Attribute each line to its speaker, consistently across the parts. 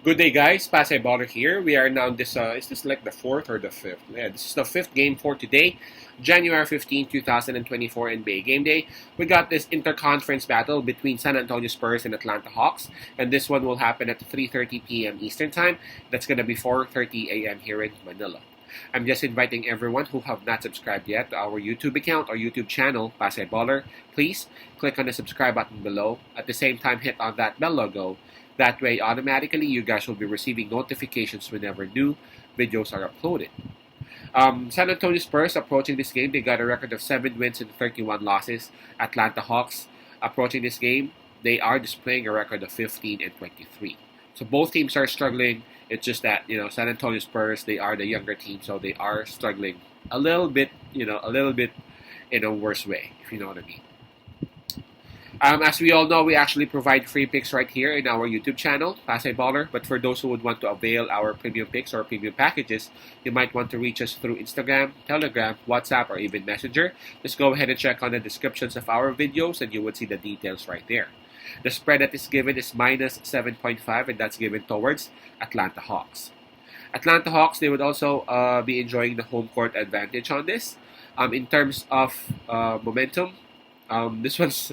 Speaker 1: Good day, guys. Pasay Baller here. We are now in this. Is this like the fourth or the fifth? Yeah, this is the fifth game for today, January 15, 2024 NBA Game Day. We got this interconference battle between San Antonio Spurs and Atlanta Hawks, and this one will happen at 3:30 p.m. Eastern Time. That's gonna be 4:30 a.m. here in Manila. I'm just inviting everyone who have not subscribed yet to our YouTube account or YouTube channel, Pasay Baller. Please click on the subscribe button below. At the same time, hit on that bell logo. That way, automatically, you guys will be receiving notifications whenever new videos are uploaded. San Antonio Spurs approaching this game, they got a record of 7 wins and 31 losses. Atlanta Hawks approaching this game, they are displaying a record of 15 and 23. So both teams are struggling. It's just that, San Antonio Spurs, they are the younger team, so they are struggling a little bit, in a worse way, if you know what I mean. As we all know, we actually provide free picks right here in our YouTube channel, Pasay Baller. But for those who would want to avail our premium picks or premium packages, you might want to reach us through Instagram, Telegram, WhatsApp, or even Messenger. Just go ahead and check on the descriptions of our videos and you would see the details right there. The spread that is given is minus 7.5 and that's given towards Atlanta Hawks. Atlanta Hawks, they would also be enjoying the home court advantage on this. In terms of momentum, this one's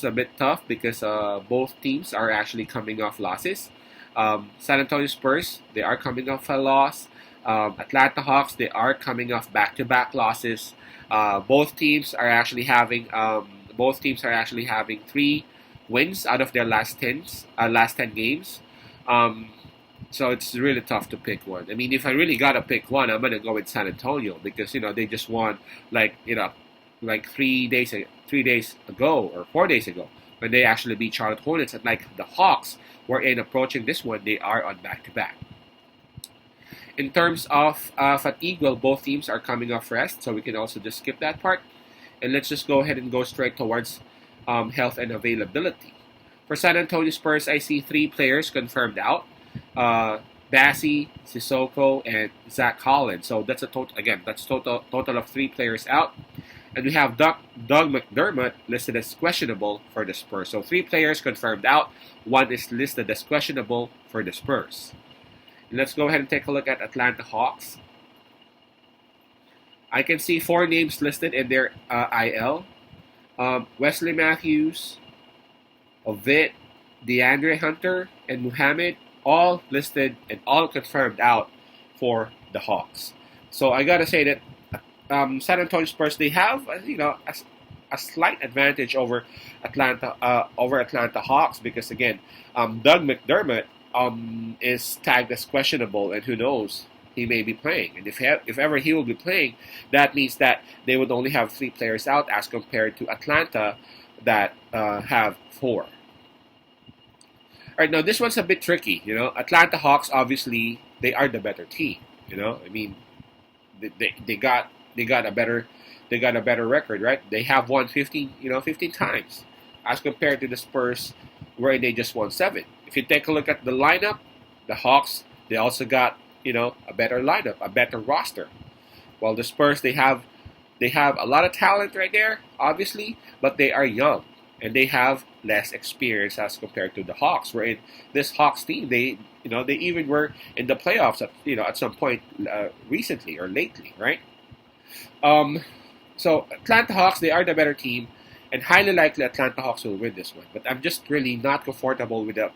Speaker 1: a bit tough because both teams are actually coming off losses. San Antonio Spurs, they are coming off a loss. Atlanta Hawks, they are coming off back-to-back losses. Both teams are actually having 3 wins out of their last 10 games. So it's really tough to pick one. I mean, if I really gotta pick one, I'm gonna go with San Antonio because they just won like 3 days ago or 4 days ago when they actually beat Charlotte Hornets. And like the Hawks were in approaching this one, they are on back-to-back. In terms of fatigue, well, both teams are coming off rest, so we can also just skip that part. And let's just go ahead and go straight towards health and availability. For San Antonio Spurs, I see 3 players confirmed out. Bassi, Sissoko, and Zach Collins. So that's a total of 3 players out. And we have Doug McDermott listed as questionable for the Spurs. So 3 players confirmed out. 1 is listed as questionable for the Spurs. And let's go ahead and take a look at Atlanta Hawks. I can see 4 names listed in their IL. Wesley Matthews, Ovid, DeAndre Hunter, and Muhammad, all listed and all confirmed out for the Hawks. So I gotta say that San Antonio Spurs, they have a slight advantage over Atlanta Hawks because again, Doug McDermott is tagged as questionable, and who knows, he may be playing. And if ever he will be playing, that means that they would only have 3 players out as compared to Atlanta that have 4. All right, now this one's a bit tricky. Atlanta Hawks, obviously they are the better team. I mean, they got a better record, right? They have won 15 times as compared to the Spurs where they just won 7. If you take a look at the lineup, the Hawks, they also got a better lineup, a better roster. While the Spurs, they have a lot of talent right there, obviously, but they are young and they have less experience as compared to the Hawks. Where in this Hawks team, they even were in the playoffs at some point recently or lately, right? So Atlanta Hawks, they are the better team, and highly likely Atlanta Hawks will win this one. But I'm just really not comfortable with a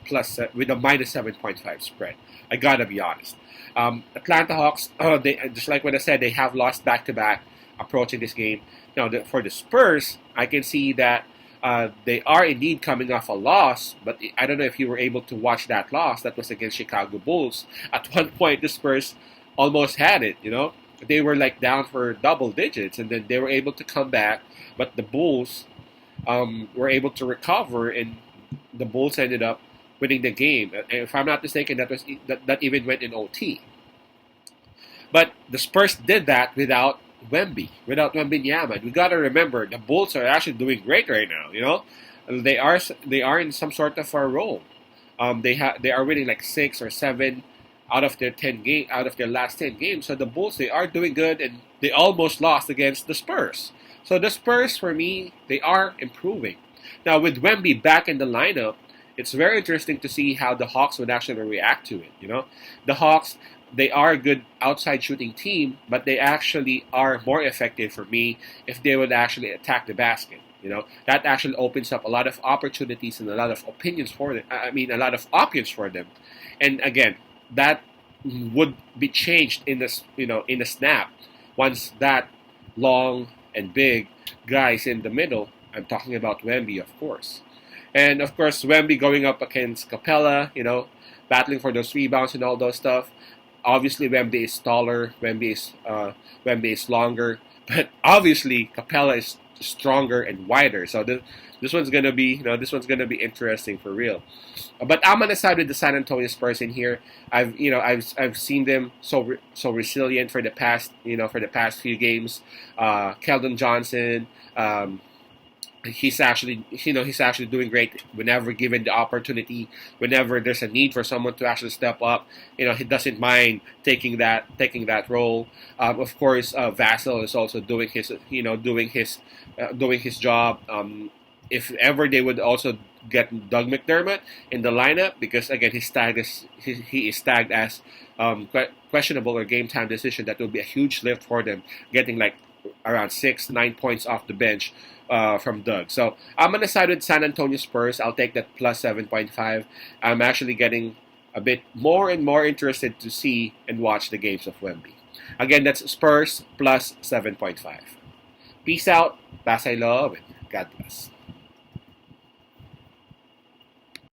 Speaker 1: minus 7.5 spread. I gotta be honest. Atlanta Hawks, they just like what I said, they have lost back-to-back approaching this game. Now for the Spurs, I can see that they are indeed coming off a loss, but I don't know if you were able to watch that loss. That was against Chicago Bulls. At one point, the Spurs almost had it. They were like down for double digits, and then they were able to come back. But the Bulls were able to recover, and the Bulls ended up winning the game. And if I'm not mistaken, that even went in OT. But the Spurs did that without Wembanyama. We got to remember the Bulls are actually doing great right now. They are in some sort of a role. They are winning like 6 or 7 out of their last 10 games. So the Bulls, they are doing good, and they almost lost against the Spurs. So the Spurs, for me, they are improving. Now with Wemby back in the lineup, it's very interesting to see how the Hawks would actually react to it. The Hawks, they are a good outside shooting team, but they actually are more effective for me if they would actually attack the basket. That actually opens up a lot of opportunities and a lot of opinions for them. I mean, a lot of options for them. And again, that would be changed in the snap once that long and big guys in the middle. I'm talking about Wemby, of course. And of course, Wemby going up against Capella, battling for those rebounds and all those stuff. Obviously, Wemby is taller, Wemby is longer, but obviously Capella is stronger and wider. So this one's gonna be, interesting for real. But I'm gonna side with the San Antonio Spurs in here. I've seen them so resilient for the past few games. Keldon Johnson. He's actually doing great whenever given the opportunity. Whenever there's a need for someone to actually step up, he doesn't mind taking that role. Of course, Vassell is also doing his job. If ever they would also get Doug McDermott in the lineup, because again he is tagged as questionable or game time decision, that would be a huge lift for them, getting like around 6-9 points off the bench from Doug. So I'm going to side with San Antonio Spurs. I'll take that plus 7.5. I'm actually getting a bit more and more interested to see and watch the games of Wemby. Again, that's Spurs plus 7.5. Peace out. Pass I love, and God bless.